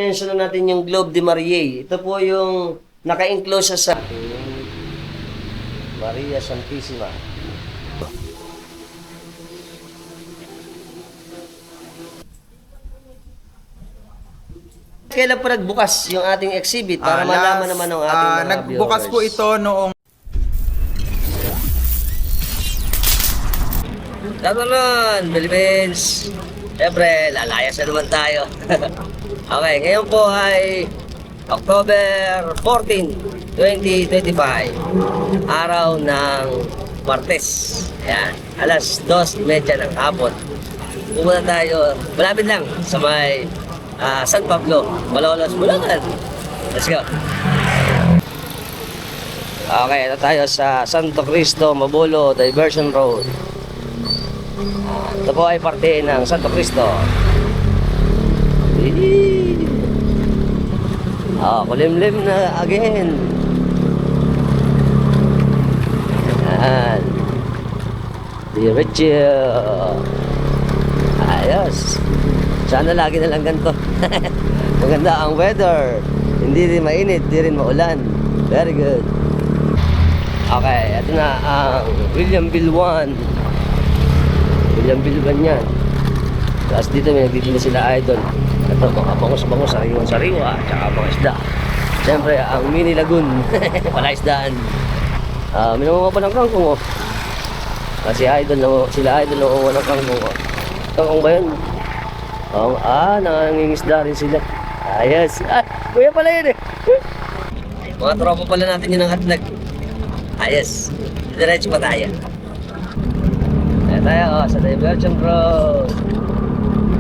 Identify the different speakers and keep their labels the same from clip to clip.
Speaker 1: i-mention na natin yung Globe de Maria. Ito po yung naka-enclose sa Maria Santissima. Kailan po nagbukas yung ating exhibit para malaman naman ng ating mga
Speaker 2: nagbukas
Speaker 1: viewers?
Speaker 2: po ito noong
Speaker 1: Tatanon, Philippines! Siyempre, lalayas na naman tayo. Okay, ngayon po ay October 14, 2025. Araw ng Martes. Ayan, alas 2:30 ng hapon. Pumunta tayo, malapit lang sa may San Pablo, Malolos, Bulacan. Let's go! Okay, ito tayo sa Santo Cristo, Mabolo, Diversion Road. Ito po ay parte ng Santo Cristo. Kulimlim na again. Ayan. Diretso. Ayos. Sana lagi na lang ganito. Maganda ang weather. Hindi rin mainit, hindi rin maulan. Very good. Okay, ito na ang William Bilwan. William Bilwan yan. Tapos dito may nagtitinda sila idol. Ito mga bangus-bangus, sariwa-sariwa, tsaka mga isda. Siyempre, ang mini lagoon. Wala isdaan. Minunga pa ng kangkong, oh. Kasi sila idol na ng kangkong, oh. Kangkong ba yun? Nangangingisda rin sila. Ayos. Kuya pala yun, eh. Mga tropa pala natin yun ang hatlag. Ayos. Diretso pa tayo. Ayan tayo, sa Diversion Road.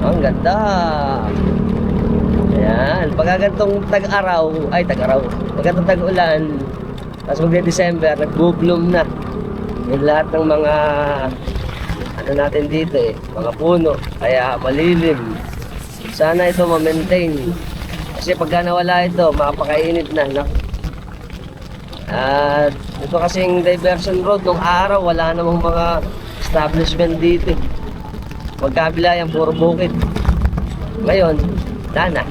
Speaker 1: Ang ganda. Ayan, pagkagantong tag-araw, pagkagantong tag-ulan, tapos magde-December, nag-bloom na yung lahat ng mga natin dito, mga puno, kaya malilim. Sana ito ma-maintain kasi pagka nawala ito, makapakainit na, no? At ito kasing Diversion Road, nung araw wala namang mga establishment dito. Magkabila yan, puro bukid. Ngayon, na.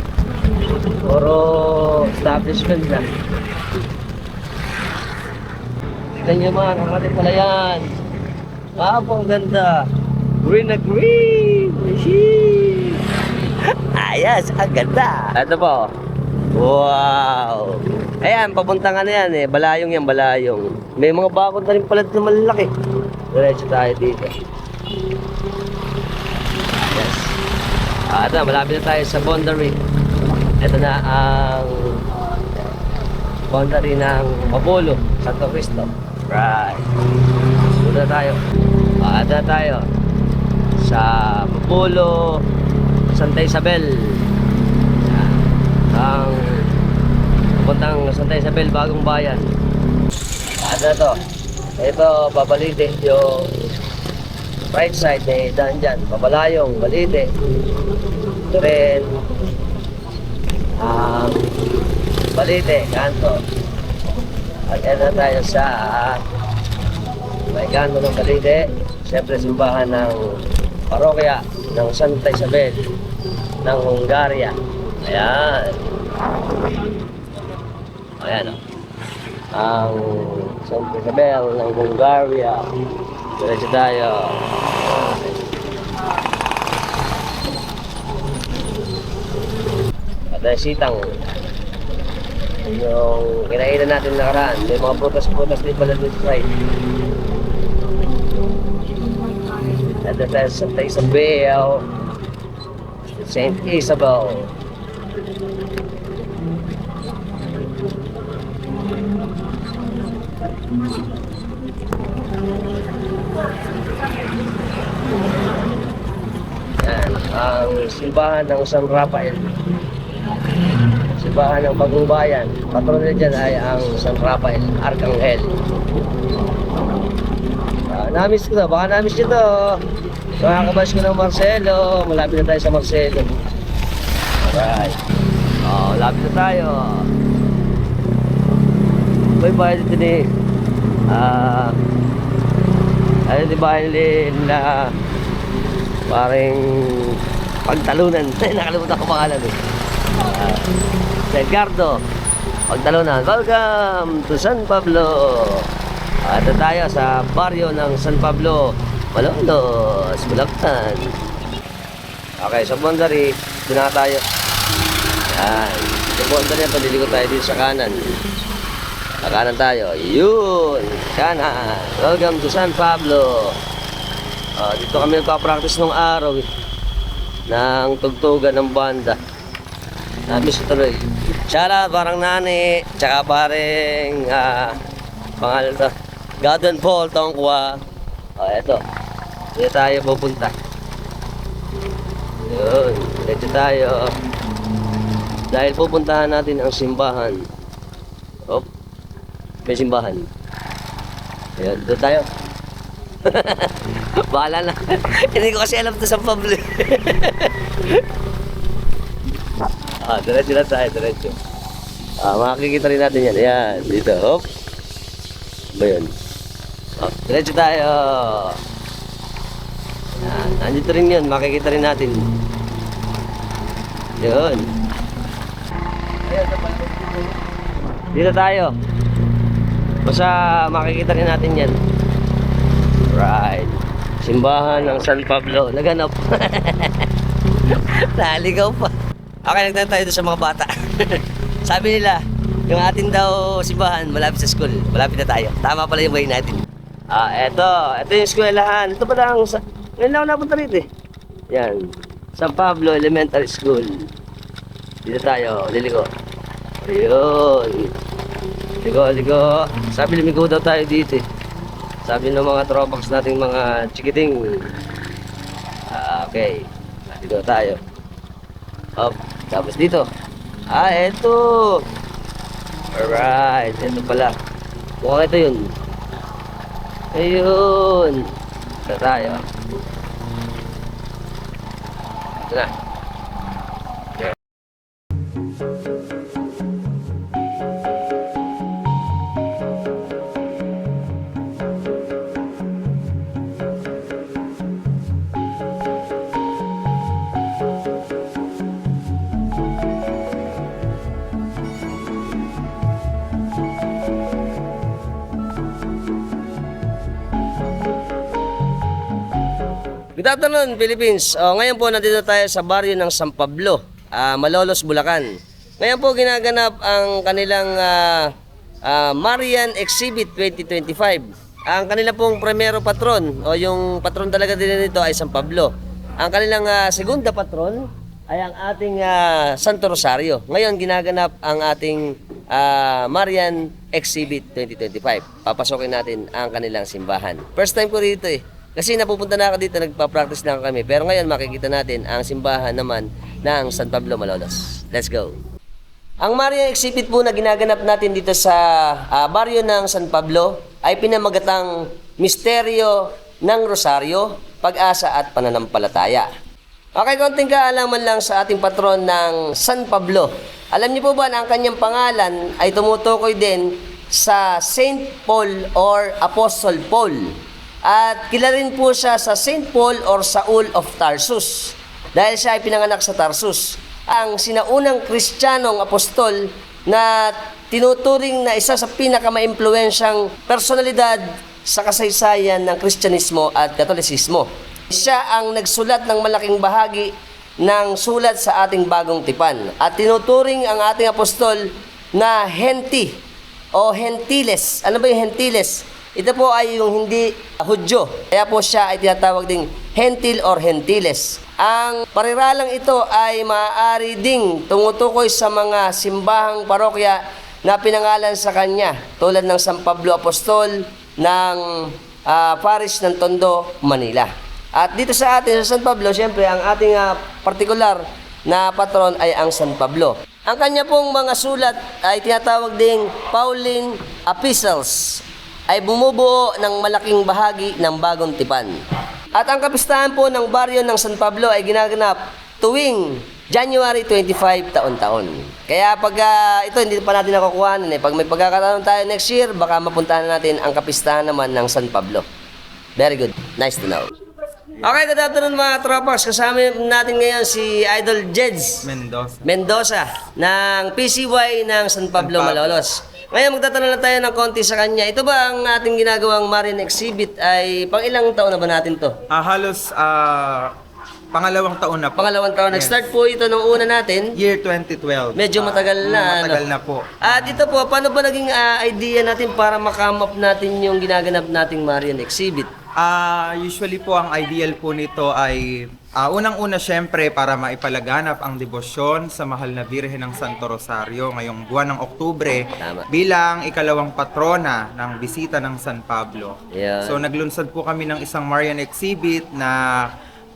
Speaker 1: Puro establishment na. Tignan nyo mga kapatid pala yan. Ang ganda. Green na green. Ayos, ang ganda. Ito po. Wow. Ayan, papuntang yan, balayong yan, balayong. May mga bakod na rin pala dito malalaki. Diretso tayo dito. Yes. Ito, malapit na tayo sa boundary. Ito na ang boundary ng Mabolo, Santo Cristo. Right. Ito tayo. Ito na tayo sa Mabolo, Santa Isabel. Ang puntang Santa Isabel, Bagong Bayan. Ito to. Ito, Babalite, yung right side na daan dyan. Babalayong, Balite. Ito rin, Balite, kanto. At yan na tayo sa may kanto ng Balite. Siyempre, simbahan ng parokya ng Santa Isabel ng Hungaria. Ayan. Ayan, o. Ang Santa Isabel ng Hungaria. Diretso tayo. At ay sitang yung kinainan natin nakaraan. May mga prutas-prutas din pala dito side. At tayo sa Santa Isabel. Saint Isabel. Yan, ang simbahan ng San Rafael. Simbahan ng Bagong Bayan. Patron nila dyan ay ang San Rafael, Arcangel. Namiss ko to, baka namiss nyo to. Makakabas ko ng Marcelo. Malapit na tayo sa Marcelo. Alright. Malapit na tayo. May bahay dito ni ano di ba nila parang pagtalunan. Nakalimutan ko pangalan, Edgardo, pagtalunan. Welcome to San Pablo. Ito tayo sa baryo ng San Pablo, Malolos, Bulacan. Okay, sa boundary, doon na tayo. Yan. Sa boundary, paliligo tayo dito sa kanan. Sa kanan tayo. Yun. Kanan. Welcome to San Pablo. Dito kami nagpa-practice nung araw ng tugtugan ng banda. Namiss ko tuloy. Shoutout parang nani, tsaka pareng pangalan to, Gordon Paul Tongkwa. Eto. Dito tayo pupunta. Yun, dito tayo. Dahil pupuntahan natin ang simbahan. May simbahan. Ayan, doon tayo. Bahala na. Hindi ko kasi alam ito sa Pablo. Diretso na tayo, diretso. Makikita rin natin yan. Ayan, dito. Hop. Ba yun? Diretso tayo. Ayan, nandito rin yun. Makikita rin natin. Yun. Dito tayo. Basta makikita rin natin yan. Right. Simbahan ng San Pablo. Naganap. Naligaw pa. Okay, nagtanong tayo sa mga bata. Sabi nila, yung atin daw simbahan malapit sa school. Malapit na tayo. Tama pala yung way natin. Ito yung eskwelahan. Ito pala ang ngayon lang ako napunta rito eh. Yan. San Pablo Elementary School. Dito tayo. Liliko. Ayun. Ligo. Sabi lumigo daw tayo dito eh. Sabi ng mga tropax nating mga chikiting. Okay. Dito tayo. Tapos dito. Eto. Alright. Ito pala. Mukhang ito yun. Ayun. Dito tayo. Ito na. Good afternoon, Philippines. Ngayon po nandito tayo sa baryo ng San Pablo, Malolos, Bulacan. Ngayon po ginaganap ang kanilang Marian Exhibit 2025. Ang kanilang pong primero patron o yung patron talaga din nito ay San Pablo. Ang kanilang segunda patron ay ang ating Santo Rosario. Ngayon ginaganap ang ating Marian Exhibit 2025. Papasokin natin ang kanilang simbahan. First time ko dito eh. Kasi napupunta na ako dito, nagpa-practice lang kami. Pero ngayon makikita natin ang simbahan naman ng San Pablo, Malolos. Let's go! Ang Marian Exhibit po na ginaganap natin dito sa baryo ng San Pablo ay pinamagatang Misteryo ng Rosario, Pag-asa at Pananampalataya. Okay, konting kaalaman lang sa ating patron ng San Pablo. Alam niyo po ba na ang kanyang pangalan ay tumutukoy din sa Saint Paul or Apostle Paul? At kilala rin po siya sa Saint Paul or Saul of Tarsus dahil siya ay pinanganak sa Tarsus. Ang sinaunang Kristiyanong apostol na tinuturing na isa sa pinakamaimpluwensyang personalidad sa kasaysayan ng Kristyanismo at Katolisismo. Siya ang nagsulat ng malaking bahagi ng sulat sa ating bagong tipan at tinuturing ang ating apostol na Genti o Gentiles. Ano ba yung Gentiles? Ito po ay yung hindi Hudyo. Kaya po siya ay tinatawag ding Gentil or Gentiles. Ang pariralang ito ay maaari ding tumutukoy sa mga simbahang parokya na pinangalan sa kanya. Tulad ng San Pablo Apostol ng Parish ng Tondo, Manila. At dito sa atin, sa San Pablo, siyempre ang ating partikular na patron ay ang San Pablo. Ang kanya pong mga sulat ay tinatawag ding Pauline Epistles, ay bumubuo ng malaking bahagi ng bagong tipan. At ang kapistahan po ng baryo ng San Pablo ay ginaganap tuwing January 25 taon-taon. Kaya pag ito hindi pa natin nakukuhanan pag may pagkakataon tayo next year, baka mapuntahan natin ang kapistahan naman ng San Pablo. Very good. Nice to know. Okay, good afternoon mga tropas. Kasama natin ngayon si Idol Jeds Mendoza ng PCY ng San Pablo, Malolos. Ngayon magtatanong lang tayo ng konti sa kanya. Ito ba ang ating ginagawang marine exhibit ay pang ilang taon na ba natin to?
Speaker 2: Halos pangalawang taon na po.
Speaker 1: Pangalawang taon.
Speaker 2: Yes.
Speaker 1: Nag-start po ito nung una natin.
Speaker 2: Year 2012.
Speaker 1: Medyo matagal na.
Speaker 2: Matagal na po.
Speaker 1: At ito po, paano ba naging idea natin para makam up natin yung ginaganap nating marine exhibit?
Speaker 2: Usually po ang ideal po nito ay unang-una syempre para maipalaganap ang debosyon sa mahal na Birhen ng Santo Rosario ngayong buwan ng Oktubre.
Speaker 1: Tama.
Speaker 2: Bilang ikalawang patrona ng bisita ng San Pablo.
Speaker 1: Yeah.
Speaker 2: So naglunsad po kami ng isang Marian exhibit na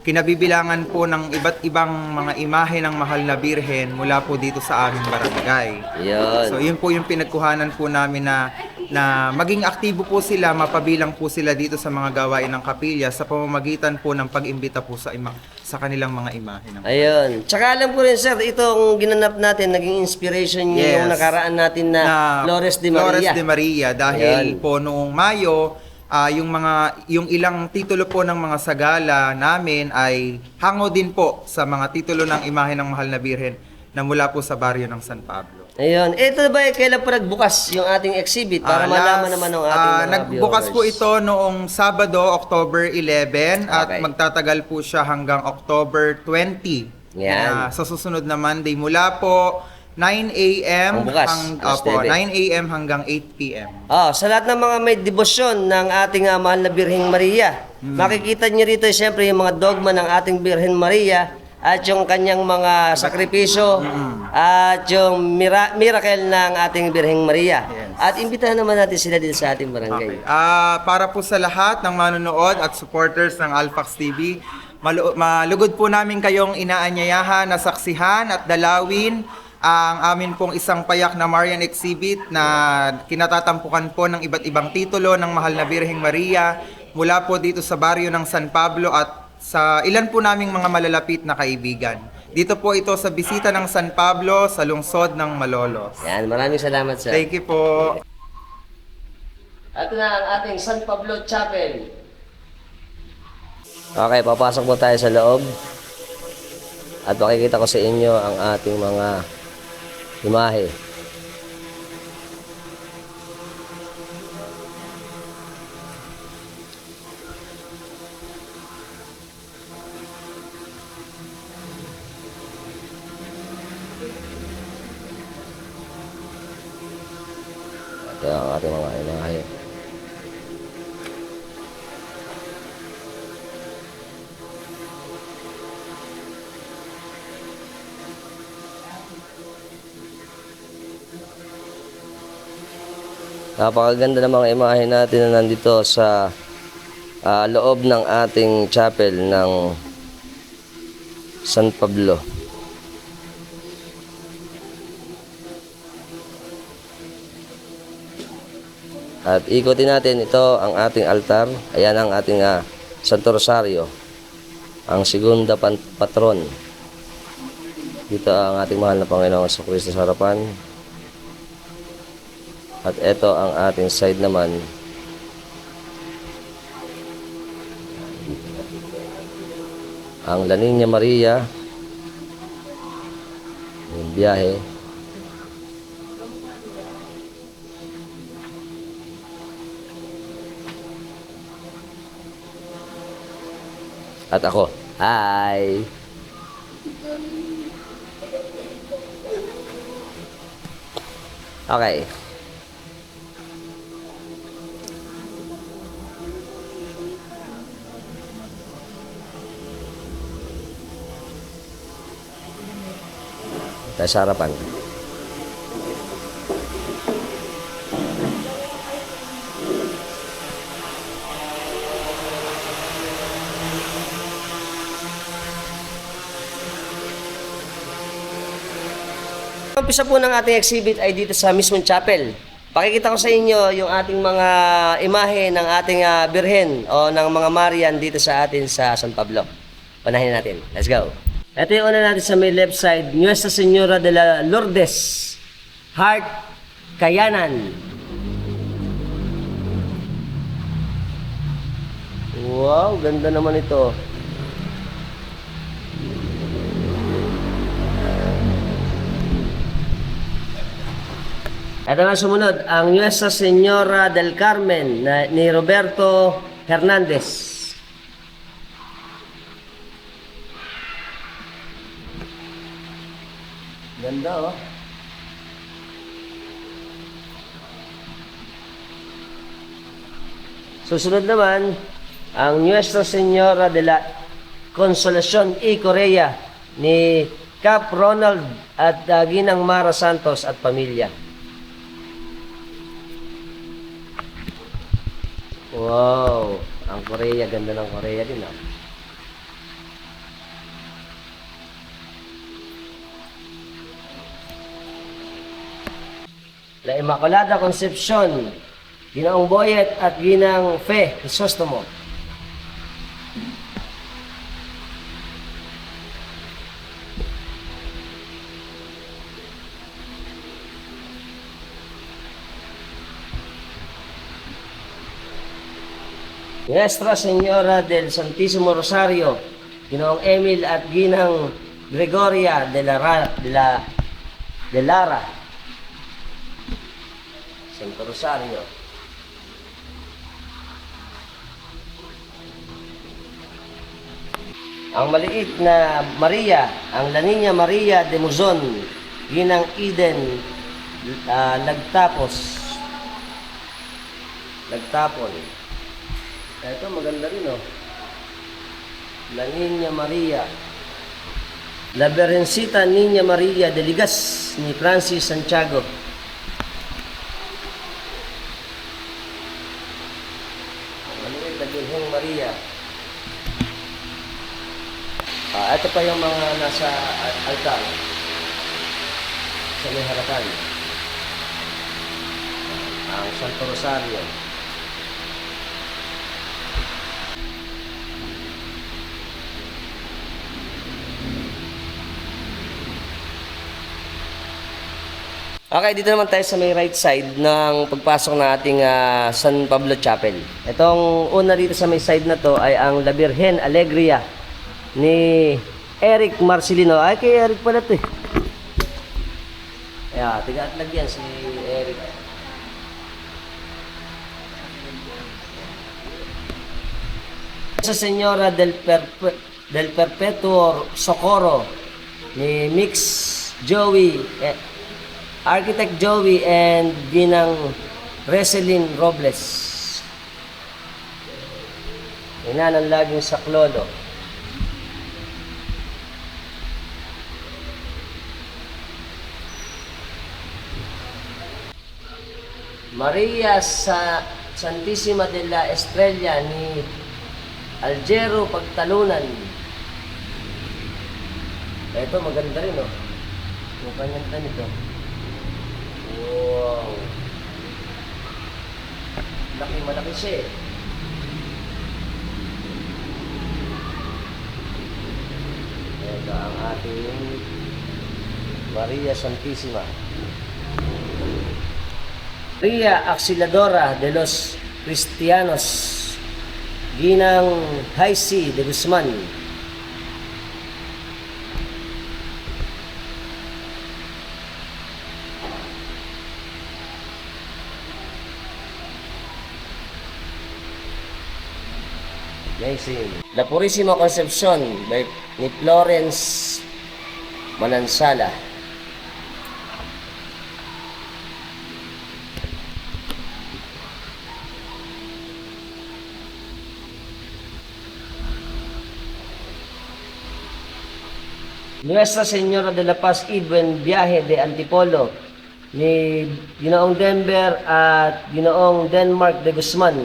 Speaker 2: kinabibilangan po ng iba't ibang mga imahe ng mahal na Birhen mula po dito sa aming barangay.
Speaker 1: Yun.
Speaker 2: So yun po yung pinagkuhanan po namin na maging aktibo po sila, mapabilang po sila dito sa mga gawain ng kapilya sa pamamagitan po ng pag-imbita po sa kanilang mga imahe.
Speaker 1: Ayun. Tsaka alam ko rin sir, itong ginanap natin, naging inspiration niya yung nakaraan natin na Flores de Maria.
Speaker 2: Flores de Maria dahil
Speaker 1: Ayun.
Speaker 2: po noong Mayo, yung ilang titulo po ng mga sagala namin ay hango din po sa mga titulo ng imahe ng mahal na Birhen na mula po sa baryo ng San Pablo.
Speaker 1: Ayun. Ito ba kailan pa nagbukas yung ating exhibit para malaman naman ng ating mga
Speaker 2: nagbukas po
Speaker 1: viewers?
Speaker 2: ito noong Sabado, October 11 at
Speaker 1: Okay.
Speaker 2: magtatagal po siya hanggang October 20.
Speaker 1: Yan.
Speaker 2: Sa susunod na Monday mula po 9 a.m.
Speaker 1: Ang bukas, alas 9.
Speaker 2: 9 a.m. hanggang 8 p.m.
Speaker 1: Sa lahat ng mga may debosyon ng ating mahal na Birheng Maria, makikita niyo rito siyempre yung mga dogma ng ating Birhen Maria at yung kanyang mga sakripisyo at yung miracle ng ating Birheng Maria.
Speaker 2: Yes.
Speaker 1: At imbitahan naman natin sila dito sa ating barangay.
Speaker 2: Para po sa lahat ng manonood at supporters ng Alphax TV, malugod po namin kayong inaanyayahan na saksihan at dalawin ang amin pong isang payak na Marian exhibit na kinatatampukan po ng iba't ibang titulo ng mahal na Birheng Maria mula po dito sa baryo ng San Pablo at sa ilan po naming mga malalapit na kaibigan. Dito po ito sa bisita ng San Pablo sa lungsod ng Malolos.
Speaker 1: Yan, maraming salamat sir.
Speaker 2: Thank you po.
Speaker 1: Ito na ang ating San Pablo Chapel. Okay, papasok po tayo sa loob. At makikita ko sa inyo ang ating mga imahe. Ito ang ating mga imahe. Napakaganda ng mga imahe natin na nandito sa loob ng ating chapel ng San Pablo. At ikutin natin ito ang ating altar. Ayan ang ating Santo Rosario, ang segunda patron. Dito ang ating mahal na Panginoong Jesucristo sa harapan. At ito ang ating side naman. Ang La Niña Maria. Yung biyahe. At ako. Hi! Okay. Tayo sa harapan. Umpisa po ng ating exhibit ay dito sa mismong chapel. Pakikita ko sa inyo yung ating mga imahe ng ating Birhen o ng mga Marian dito sa atin sa San Pablo. Panahin natin. Let's go. Ito yung una natin sa may left side. Nuestra Señora de la Lourdes, Heart, Kayanan. Wow, ganda naman ito. Ito na sumunod, ang Nuestra Señora del Carmen ni Roberto Hernandez. Ganda oh. Susunod naman, ang Nuestra Señora de la Consolación y Korea ni Cap Ronald at Ginang Mara Santos at pamilya. Wow, ang Korea, ganda ng Korea din ah. La Immaculada Concepcion, Ginoong Boyet at Ginang Fe Crisostomo. Nuestra Señora del Santísimo Rosario, Ginoong Emil at Ginang Gregoria de Lara, Santo Rosario. Ang maliit na Maria, ang La Niña Maria de Muzon, Ginang Eden Lagtapon. Ito maganda rin oh. La Niña Maria. La Berencita Niña Maria de Ligas ni Francis Santiago. Maliit na Birheng Maria. Ito pa yung mga nasa altar. Sa may harapan. Ang Santo Rosario. Okay, dito naman tayo sa may right side ng pagpasok ng ating San Pablo Chapel. Itong una dito sa may side na to ay ang La Virgen Alegria ni Eric Marcelino. Ay, kay Eric pala ito eh. Ayan, tiga-atlag yan si Eric. Sa Señora del Perpetuo Socorro ni Mix Joey, Architect Joey and Ginang Reselin Robles. Ina ng laging saklolo. Maria sa Santissima de la Estrella ni Algero Pagtalunan. Ito maganda rin oh. Yung kanyang tanito. Wow. Malaki siya eh. Ito ang ating Maria Santissima. Maria Auxiliadora de los Cristianos, Ginang Haisi de Guzman. Amazing. La Purísima Concepcion by ni Florence Manansala. Nuestra Señora de la Paz y Buen Viaje de Antipolo ni Ginoong Denver at Ginoong Denmark de Guzman.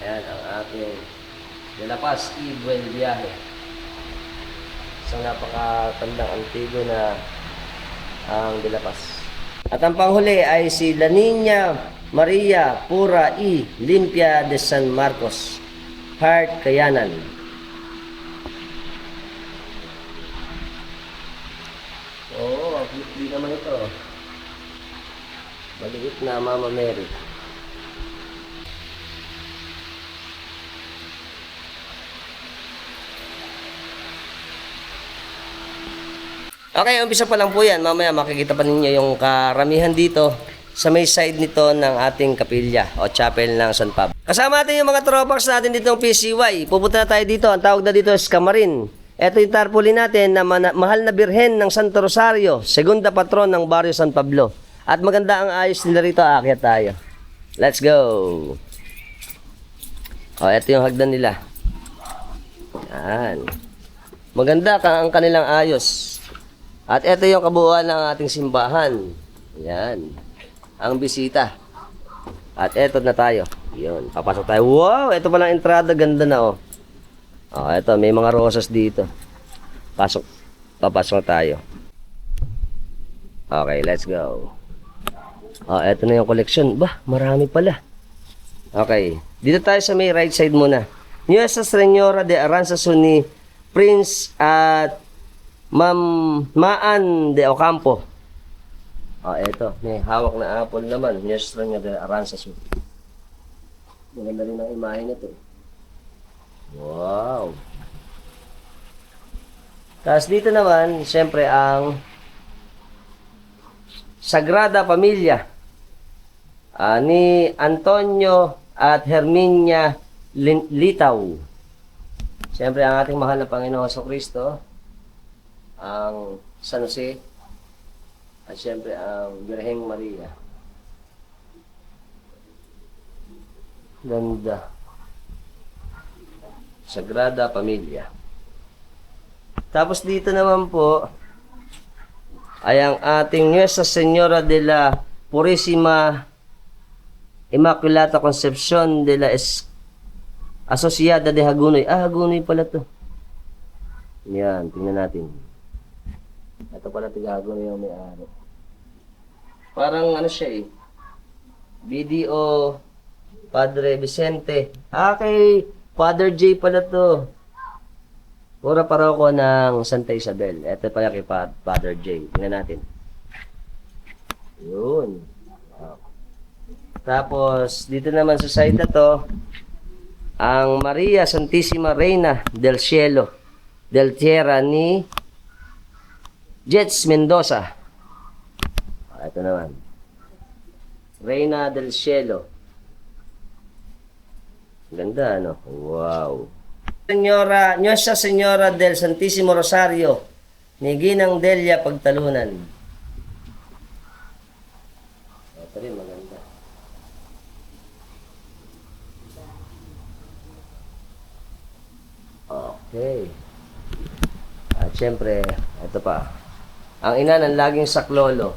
Speaker 1: Ayan ang ating De La Paz y Buen Viaje. Isang napakatandang antigo na ang De La Paz. At ang panghuli ay si La Niña Maria Pura y Limpia de San Marcos, Heart, Kayanan. Oo, hindi naman ito. Maliit na Mama Mary. Okay, umpisa pa lang po yan. Mamaya makikita pa ninyo yung karamihan dito sa may side nito ng ating kapilya o chapel ng San Pablo. Kasama natin yung mga tropax natin dito ng PCY. Pupunta na tayo dito. Ang tawag na dito is Camarin. Ito yung tarpaulin natin na mahal na birhen ng Santo Rosario, segunda patron ng Barrio San Pablo. At maganda ang ayos nila rito. Aakyat tayo. Let's go! O, ito yung hagdan nila. Yan. Maganda ang kanilang ayos. At ito yung kabuuan ng ating simbahan. Yan. Ang bisita. At eto na tayo. Yun. Papasok tayo. Wow! Ito palang entrada. Ganda na oh. Oh, eto. May mga rosas dito. Pasok. Papasok na tayo. Okay, let's go. Oh, eto na yung collection. Bah, marami pala. Okay. Dito tayo sa may right side muna. Nuestra Señora de Aranzazu ni Prince at Ma'am Maan de Ocampo. Oh, eto. May hawak na apple naman. Nuestra Señora de Aranzazu. Maganda rin ang imahe nito. Wow. Tapos dito naman, siyempre ang Sagrada Familia ni Antonio at Herminia Litaw. Siyempre ang ating mahal na Panginoon Kristo, ang San Jose, at siyempre ang Birheng Maria. Ganda. Sagrada Familia. Tapos dito naman po ay ang ating Nuestra Señora de la Purísima Immaculata Concepción de la Asociada de Hagonoy. Ah, Hagonoy pala to. Yan, tingnan natin. Ito pala tiga Hagonoy yung may-ari. Parang ano siya eh. BDO Padre Vicente. Ah, kay Father J pala to. Pura paroko ng Santa Isabel. Ito pala kay Father J. Tingnan natin. Yun. Tapos, dito naman sa side na to, ang Maria Santissima Reina del Cielo, del Tierra ni Jets Mendoza. Ito naman. Reina del Cielo. Ganda, ano? Wow. Nuestra Señora del Santísimo Rosario ni Ginang Delia Pagtalunan. Ito rin, maganda. Okay. At syempre, ito pa. Ang ina ng laging saklolo.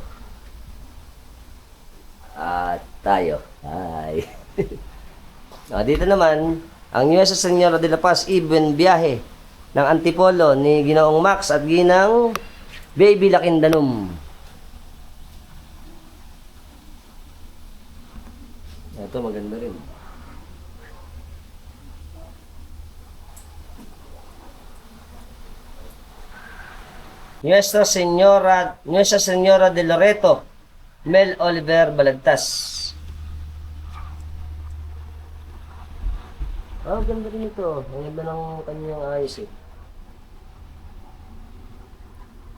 Speaker 1: At tayo. Hi. Dito naman, ang Nuestra Señora de la Paz Ibn Biyahe ng Antipolo ni Ginoong Max at Ginang Baby Lakindanum. Ito maganda rin. Nuestra Señora de Loreto Mel Oliver Balagtas. Ah, ganda rin ito. Ang ganda ng kanyang ayos eh.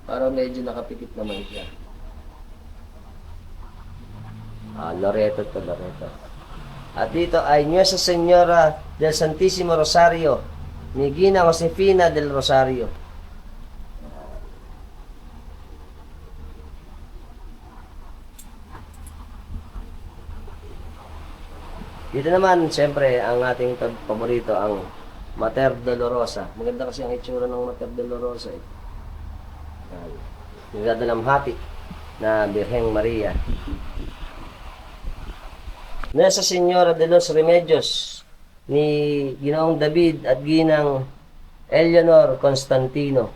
Speaker 1: Parang medyo nakapikit naman siya. Ah, Loreto to, Loreto. At dito ay Nuestra Señora del Santísimo Rosario ni Gina Josefina del Rosario. Dito naman, siyempre, ang ating paborito, ang Mater Dolorosa. Maganda kasi ang itsura ng Mater Dolorosa eh. Yung dalamhati na Birheng Maria. Nuestra Señora de los Remedios ni Ginoong David at Ginang Eleanor Constantino.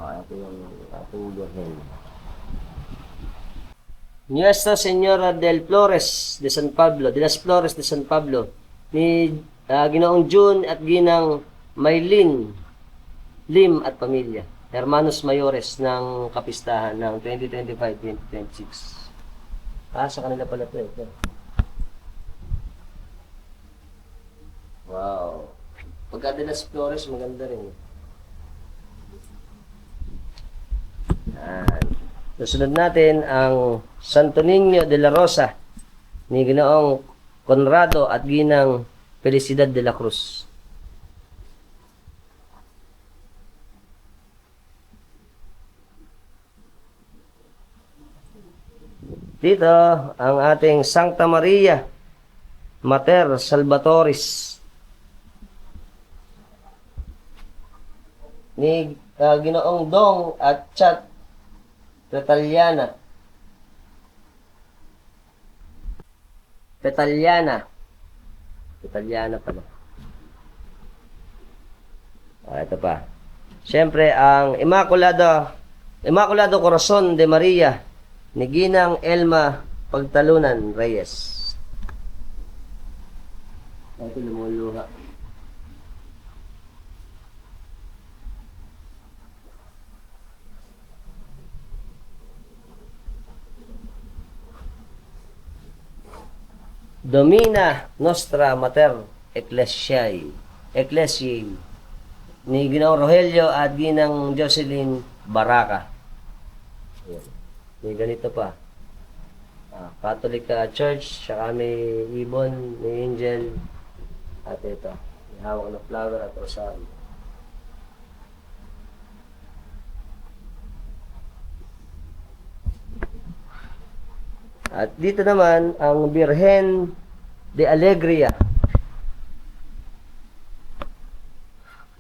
Speaker 1: Ito yung ating Birheng. Nuestra Señora del Flores de San Pablo, de las Flores de San Pablo, ni Ginoong June at Ginang Maylin Lim at pamilya, Hermanos Mayores ng kapistahan ng 2025-2026. Sa kanila pala ito. Wow. Pagka de las Flores, maganda rin. Yan. Susunod natin ang Santo Niño de la Rosa ni Ginoong Conrado at Ginang Felicidad de la Cruz. Dito, ang ating Santa Maria Mater Salvatoris ni Ginoong Dong at Chat Petaliana. Petaliana pala. Ito pa. Siyempre, ang Immaculado Corazon de Maria ni Ginang Elma Pagtalunan Reyes. Ito lumuluha. Domina Nostra Mater Ecclesiae ni Ginoong Rogelio at Ginang Jocelyn Baraca. Ayan. May ganito pa. Catholic Church, saka may ibon, may angel, at ito. May hawak na flower at rosary. At dito naman, ang Birhen de Alegria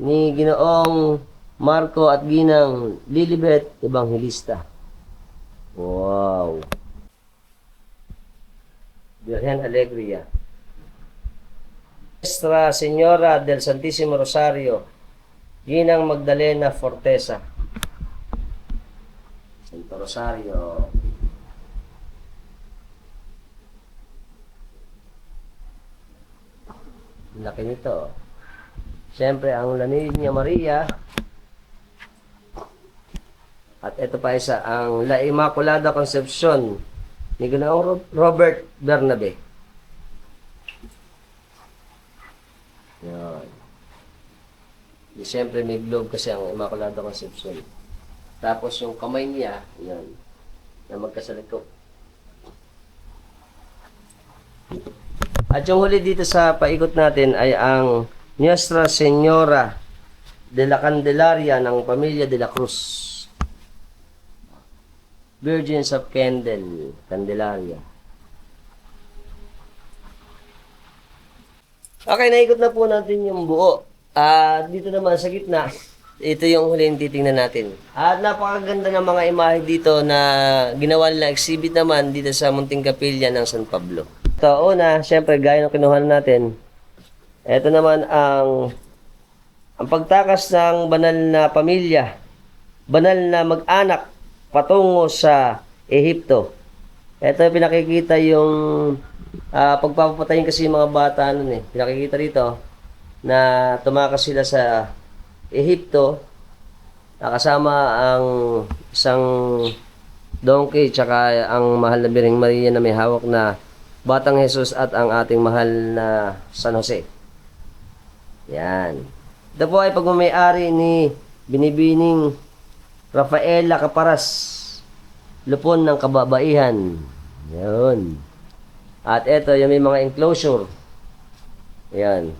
Speaker 1: ni Ginoong Marco at Ginang Lilibet Evangelista. Wow! Birhen Alegria. Nuestra Señora del Santísimo Rosario, Ginang Magdalena Forteza. Santo Rosario. Laki nito. Siyempre, ang La Niña Maria. At ito pa isa, ang La Immaculada Concepcion ni Ginoong Robert Bernabe. Yan. Siyempre, may globe kasi ang Immaculada Concepcion. Tapos yung kamay niya, yan, na magkasalikop. At yung huli dito sa paikot natin ay ang Nuestra Señora de la Candelaria ng Pamilya de la Cruz. Virgins of Candelaria. Okay, naikot na po natin yung buo. Dito naman sa gitna, ito yung huling titingnan natin. At napakaganda ng mga imahe dito na ginawa nila exhibit naman dito sa Munting Kapilya ng San Pablo. Ito, una, syempre, gaya ng kinuha natin, ito naman ang pagtakas ng banal na pamilya, banal na mag-anak patungo sa Ehipto. Ito, pinakikita yung pagpapatayin kasi yung mga bata nun eh. Pinakikita rito na tumakas sila sa Ehipto, kasama ang isang donkey, tsaka ang mahal na Birheng Maria na may hawak na Batang Jesus at ang ating mahal na San Jose. Yan. Ito po ay pagmamayari ni Binibining Rafaela Caparas, Lupon ng Kababaihan. Yan. At ito, yung may mga enclosure. Yan.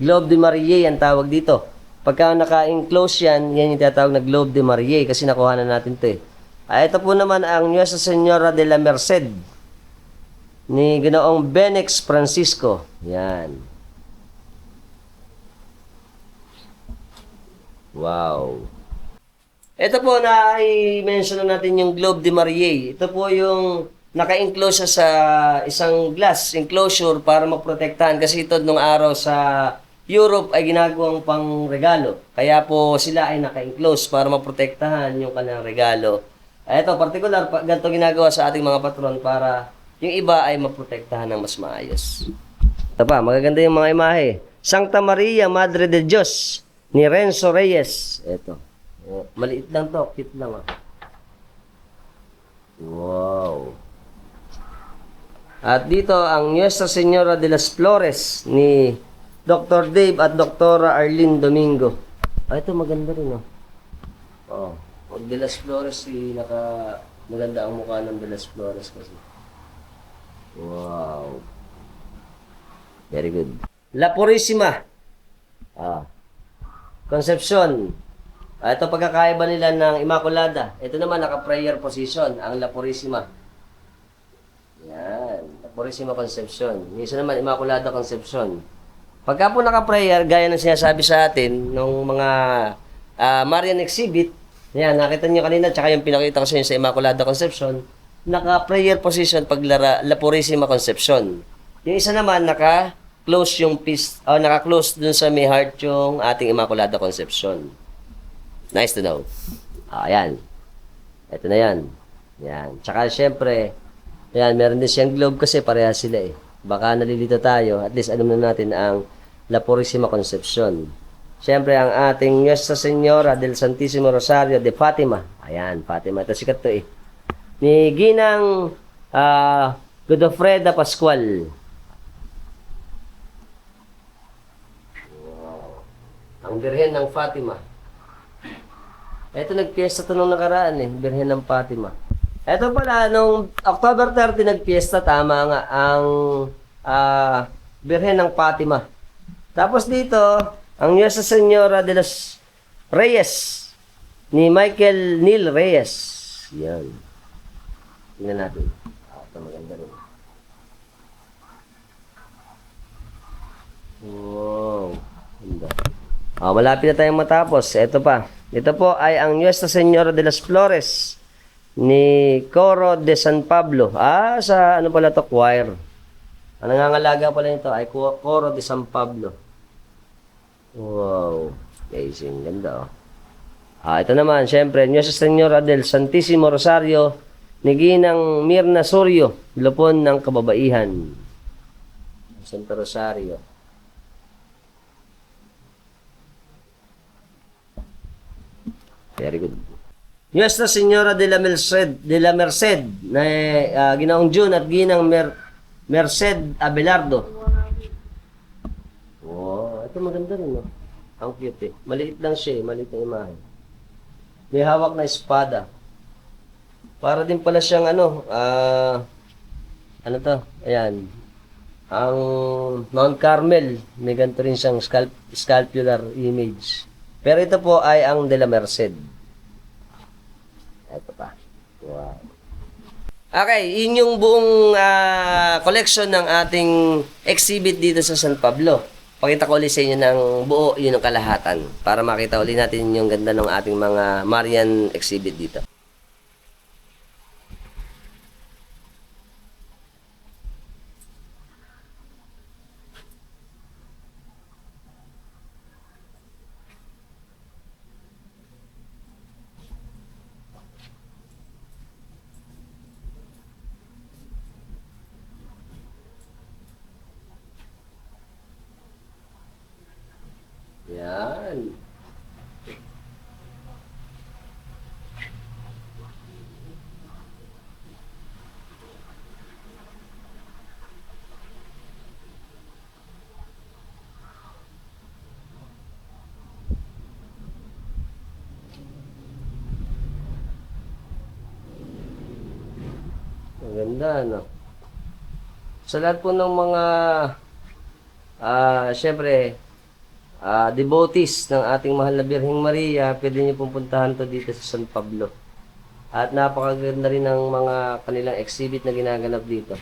Speaker 1: Globe de Marie ang tawag dito. Pagka naka-enclose yan, yan yung tinatawag na Globe de Marie kasi nakuha na natin ito eh. Ito po naman ang Nuestra Señora de la Merced ni Ginoong Benex Francisco. Yan. Wow. Ito po na i-mention na natin yung Globe de Marie. Ito po yung naka-enclose sa isang glass enclosure para maprotektahan. Kasi ito nung araw sa Europe ay ginagawang pang regalo. Kaya po sila ay naka-enclose para maprotektahan yung kanilang regalo. Ito, particular, ganito ginagawa sa ating mga patron para yung iba ay maprotektahan ng mas maayos. Ito pa, magaganda yung mga imahe. Santa Maria, Madre de Dios, ni Renzo Reyes. Ito. Maliit lang to, cute lang. Wow. At dito, ang Nuestra Señora de las Flores, ni Dr. Dave at Dr. Arlene Domingo. Ito maganda rin, oh. Oh, pag De Las Flores, maganda ang mukha ng De Las Flores kasi. Wow. Very good. La Purisima. Concepcion. Ito pagkakaiba nila ng Immaculada. Ito naman naka-prayer position, ang La Purisima. Yan. La Purisima Concepcion. Yung isa naman, Immaculada Concepcion. Pagka po naka-prayer, gaya ng sinasabi sa atin, nung mga Marian exhibit, yan, nakita niyo kanina, tsaka yung pinakita ko sa inyo sa Immaculada Concepcion, naka-prayer position pag La Purisima Concepcion. Yung isa naman, naka-close yung piece, naka-close dun sa may heart yung ating Immaculada Concepcion. Nice to know. Ayan. Ito na yan. Yan. Tsaka syempre, yan, meron din siyang globe kasi pareha sila eh. Baka nalilito tayo, at least alam na natin ang La Purisima Concepcion. Syempre, ang ating Nuestra Señora del Santísimo Rosario de Fatima. Ayan, Fatima. Ito sikat to eh. Ni Ginang Godofreda Pascual. Wow. Ang Birhen ng Fatima. Ito nagpiesta to nung nakaraan eh. Birhen ng Fatima. Ito pala, nung October 30 nagpiesta, tama nga, ang Birhen ng Fatima. Tapos dito, ang Nuestra Señora de los Reyes, ni Michael Neil Reyes. Yan. Tingnan natin. Ito maganda rin. Wow. Ganda. Malapit na tayong matapos. Ito pa. Ito po ay ang Nuestra Señora de las Flores, ni Coro de San Pablo. Sa ano pala to? Choir. Ang nangangalaga pala nito ay Coro de San Pablo. Wow. Amazing. Ganda, oh. Ito naman, syempre, Nuestra Señora del Santísimo Rosario, ni Ginang Mirna Sorio, Lupon ng Kababaihan. Santo Rosario. Very good. Nuestra Señora de la Merced, na Ginoong June at Ginang Merced Abelardo. Wow, ito maganda rin, no? Ang cute eh. Maliit lang siya eh, maliit na imahe. May hawak na espada. Para din pala siyang ano to? Ayan. Ang Mount Carmel, may ganito rin siyang sculptural image. Pero ito po ay ang De la Merced. Ito pa. Wow. Okay, yun yung buong collection ng ating exhibit dito sa San Pablo. Pakita ko ulit sa inyo ng buo, yun ang kalahatan. Para makita ulit natin yung ganda ng ating mga Marian exhibit dito. Yan. Maganda, no? Sa lahat po ng mga syempre devotees ng ating mahal na Birheng Maria, pwede niyo pupuntahan to dito sa San Pablo. At napakaganda rin ng mga kanilang exhibit na ginaganap dito.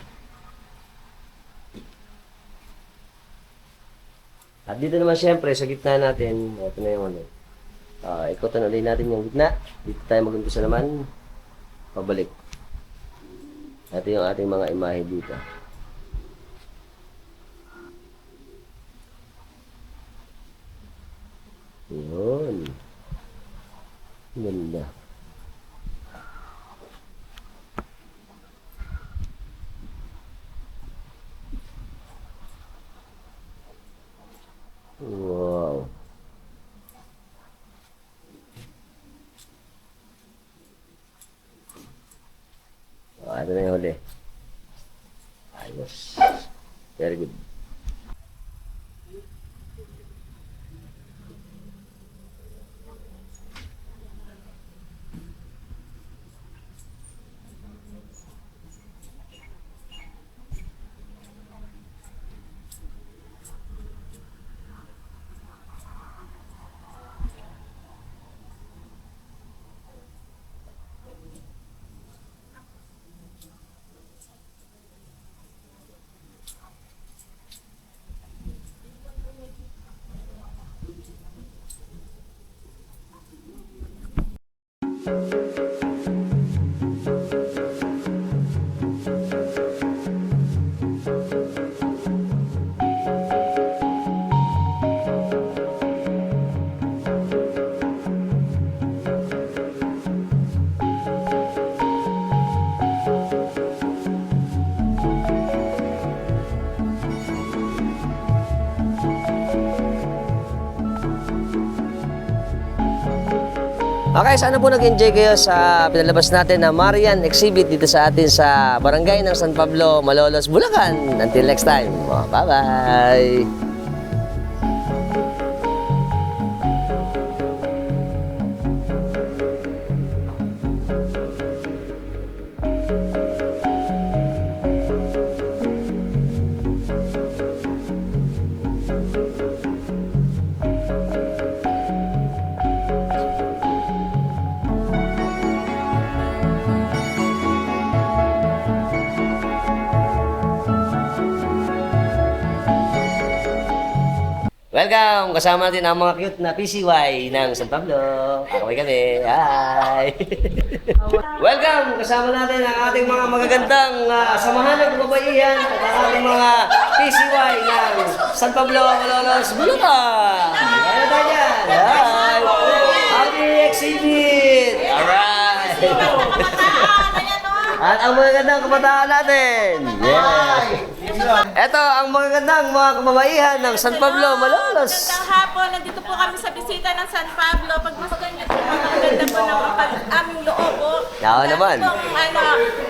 Speaker 1: At dito naman syempre, sa gitna natin, ito na yung ano. Ikutan ulit natin yung gitna. Dito tayo mag-umpisa naman. Pabalik. Ito yung ating mga imahe dito. Yun. Ganda. Wow. Ito na yung huli. Ayos. Very good. Okay, sana po nag-enjoy kayo sa pinalabas natin na Marian exhibit dito sa atin sa barangay ng San Pablo, Malolos, Bulacan. Until next time. Bye-bye! Welcome! Kasama natin ang mga cute na PCY ng San Pablo. Kakaway kami. Hi! Welcome! Kasama natin ang ating mga magagandang samahan ng kababaihan at ang ating mga PCY ng San Pablo, Malolos, Bulacan. Ano tayo dyan? Hi! Happy exhibit! Alright! At ang magagandang kabataan natin. Yeah. Ito ang magagandang mga kababaihan ng San Pablo, Malolos.
Speaker 3: Magandang hapon. Nandito po kami sa bisita ng San Pablo. Pagmasdan niyo po, ang ganda po ng aming loobo.
Speaker 1: Oo naman.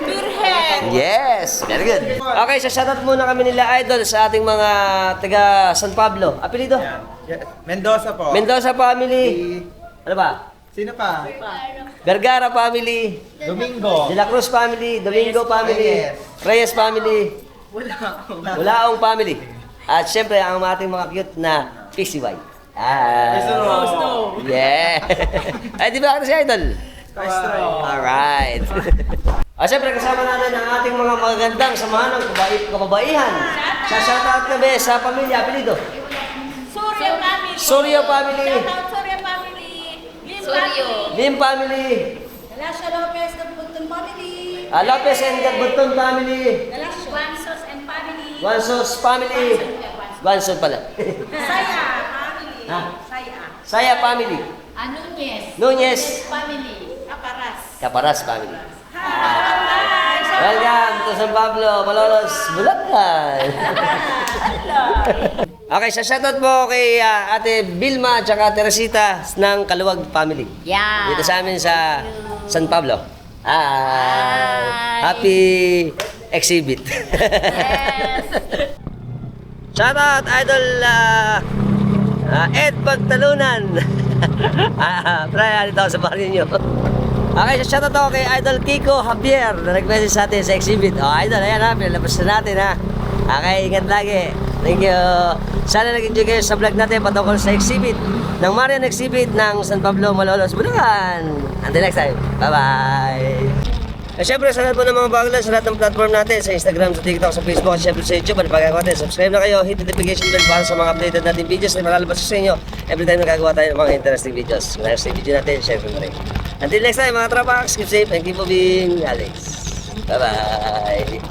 Speaker 3: Birhen.
Speaker 1: Yes, very good. Okay, so shoutout muna kami nila idol sa ating mga taga San Pablo. Apelido?
Speaker 2: Mendoza po.
Speaker 1: Mendoza family. Ano ba?
Speaker 2: Sino pa?
Speaker 1: Vergara family.
Speaker 2: Domingo.
Speaker 1: De la Cruz family. Domingo family. Reyes family. Walaong family. At syempre ang ating mga cute na PCY. Yeah. Ay, di ba ako na si idol? Alright. Syempre kasama natin ang ating mga magagandang samahan ng kababaihan. Shoutout kami sa pamilya. Apelido?
Speaker 3: Surya family.
Speaker 1: Surya family.
Speaker 3: Shoutout Surya family.
Speaker 1: Lim family.
Speaker 3: Galasha Lopez, Gabuton family.
Speaker 1: Lopez and Gabuton family.
Speaker 3: Galasha Guanzos and family.
Speaker 1: Guanzos family. Guanzos pala.
Speaker 3: Saya family.
Speaker 1: Ha?
Speaker 3: Saya.
Speaker 1: Saya family.
Speaker 3: Nunez.
Speaker 1: Nunez.
Speaker 3: Family. Kaparas.
Speaker 1: Kaparas family. Welcome to San Pablo, Malolos, Bulacan. Okay, shoutout po kay Ate Vilma at Teresita ng Kaluwag family.
Speaker 3: Yeah.
Speaker 1: Dito sa amin sa San Pablo.
Speaker 3: Hi.
Speaker 1: Happy exhibit.
Speaker 3: Yes.
Speaker 1: Shoutout Idol Ed Pagtalunan. Try dito sa barrio nyo. Okay, shoutout ako kay Idol Kiko Javier na nag-message sa atin sa exhibit. Idol, ayan ha, pinalabas na natin ha. Okay, ingat lagi. Thank you. Sana nag-enjoy kayo sa vlog natin patungkol sa exhibit ng Marian exhibit ng San Pablo, Malolos, Bulacan. Until next time. Bye-bye. At syempre, sa lahat po ng mga bago lang sa lahat ng platform natin, sa Instagram, sa TikTok, sa Facebook, at syempre sa YouTube, ano pagkagawa natin. Subscribe na kayo, hit notification bell para sa mga updated natin videos na malalabas sa inyo every time nagagawa tayo ng mga interesting videos. Kung sa video natin, share ko na rin. Until next time, mga trapax, keep safe and keep moving. Alex. Bye-bye.